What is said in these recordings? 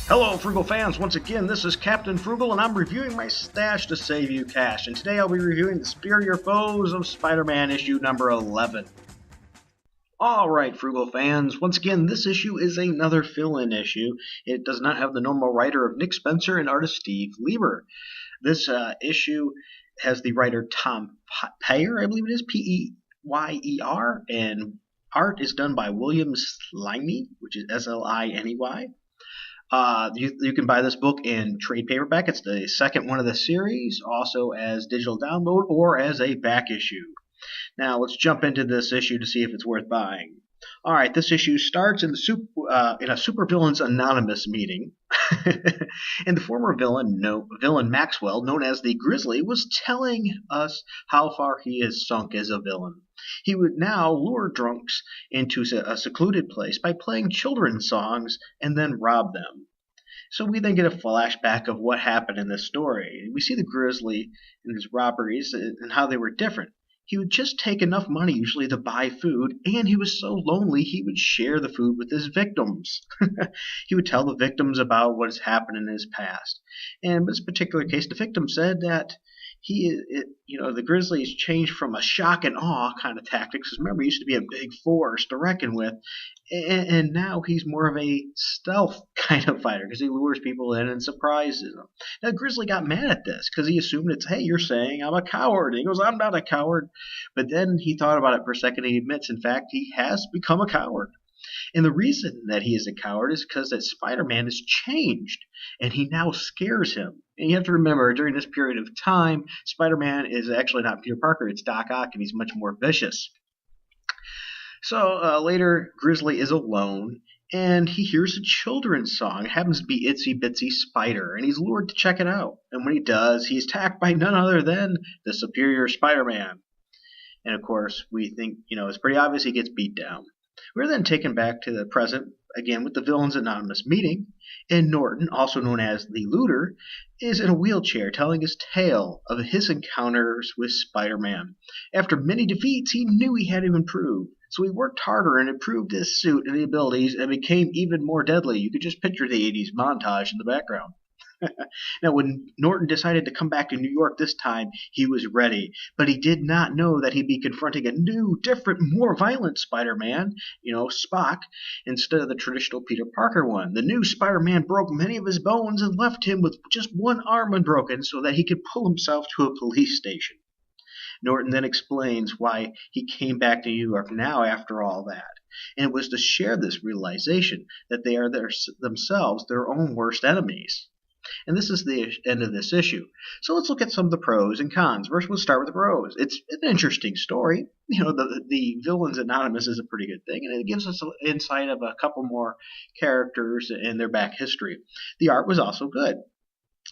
Hello, Frugal fans. Once again, this is Captain Frugal, and I'm reviewing my stash to save you cash. And today I'll be reviewing the Superior Foes of Spider-Man issue number 11. Alright, Frugal fans. Once again, this issue is another fill-in issue. It does not have the normal writer of Nick Spencer and artist Steve Lieber. This issue has the writer Tom Peyer, I believe it is, P-E-Y-E-R, and art is done by William Sliney, which is S-L-I-N-E-Y. You can buy this book in trade paperback. It's the second one of the series, also as digital download or as a back issue. Now let's jump into this issue to see if it's worth buying. All right, this issue starts in a Supervillains Anonymous meeting, and the former villain Maxwell, known as the Grizzly, was telling us how far he has sunk as a villain. He would now lure drunks into a secluded place by playing children's songs and then rob them. So we then get a flashback of what happened in this story. We see the Grizzly and his robberies and how they were different. He would just take enough money usually to buy food, and he was so lonely he would share the food with his victims. He would tell the victims about what has happened in his past. And in this particular case, the victim said that the Grizzlies changed from a shock and awe kind of tactics. Because remember, he used to be a big force to reckon with, and now he's more of a stealth kind of fighter because he lures people in and surprises them. Now, Grizzly got mad at this because he assumed it's, hey, you're saying I'm a coward. And he goes, I'm not a coward. But then he thought about it for a second, and he admits, in fact, he has become a coward. And the reason that he is a coward is because that Spider-Man has changed, and he now scares him. And you have to remember, during this period of time, Spider-Man is actually not Peter Parker, it's Doc Ock, and he's much more vicious. So later, Grizzly is alone, and he hears a children's song. It happens to be Itsy Bitsy Spider, and he's lured to check it out. And when he does, he's attacked by none other than the Superior Spider-Man. And of course, we think, it's pretty obvious he gets beat down. We're then taken back to the present, again with the Villains Anonymous meeting, and Norton, also known as the Looter, is in a wheelchair telling his tale of his encounters with Spider-Man. After many defeats, he knew he had to improve, so he worked harder and improved his suit and the abilities and became even more deadly. You could just picture the 80s montage in the background. Now, when Norton decided to come back to New York this time, he was ready, but he did not know that he'd be confronting a new, different, more violent Spider-Man, Spock, instead of the traditional Peter Parker one. The new Spider-Man broke many of his bones and left him with just one arm unbroken so that he could pull himself to a police station. Norton then explains why he came back to New York now after all that. And it was to share this realization that they are themselves their own worst enemies. And this is the end of this issue. So let's look at some of the pros and cons. First, we'll start with the pros. It's an interesting story. The Villains Anonymous is a pretty good thing, and it gives us an insight of a couple more characters and their back history. The art was also good.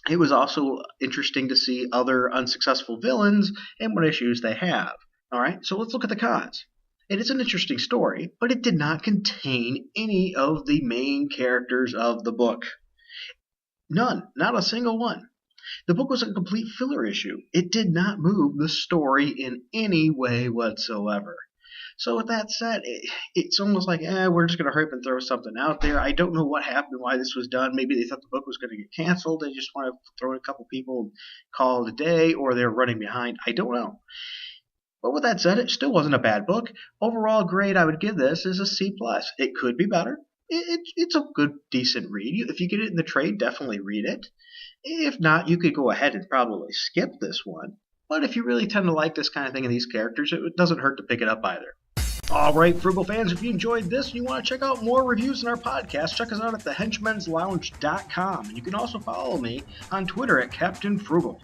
It was also interesting to see other unsuccessful villains and what issues they have. All right, so let's look at the cons. It is an interesting story, but it did not contain any of the main characters of the book. None. Not a single one. The book was a complete filler issue. It did not move the story in any way whatsoever. So with that said, it's almost like, we're just going to hurry up and throw something out there. I don't know what happened, why this was done. Maybe they thought the book was going to get canceled. They just want to throw in a couple people and call it a day, or they're running behind. I don't know. But with that said, it still wasn't a bad book. Overall grade I would give this is a C+. It could be better. It's a good, decent read. If you get it in the trade, definitely read it. If not, you could go ahead and probably skip this one. But if you really tend to like this kind of thing and these characters, it doesn't hurt to pick it up either. All right, Frugal fans, if you enjoyed this and you want to check out more reviews in our podcast, check us out at thehenchmenslounge.com. And you can also follow me on Twitter at Captain Frugal.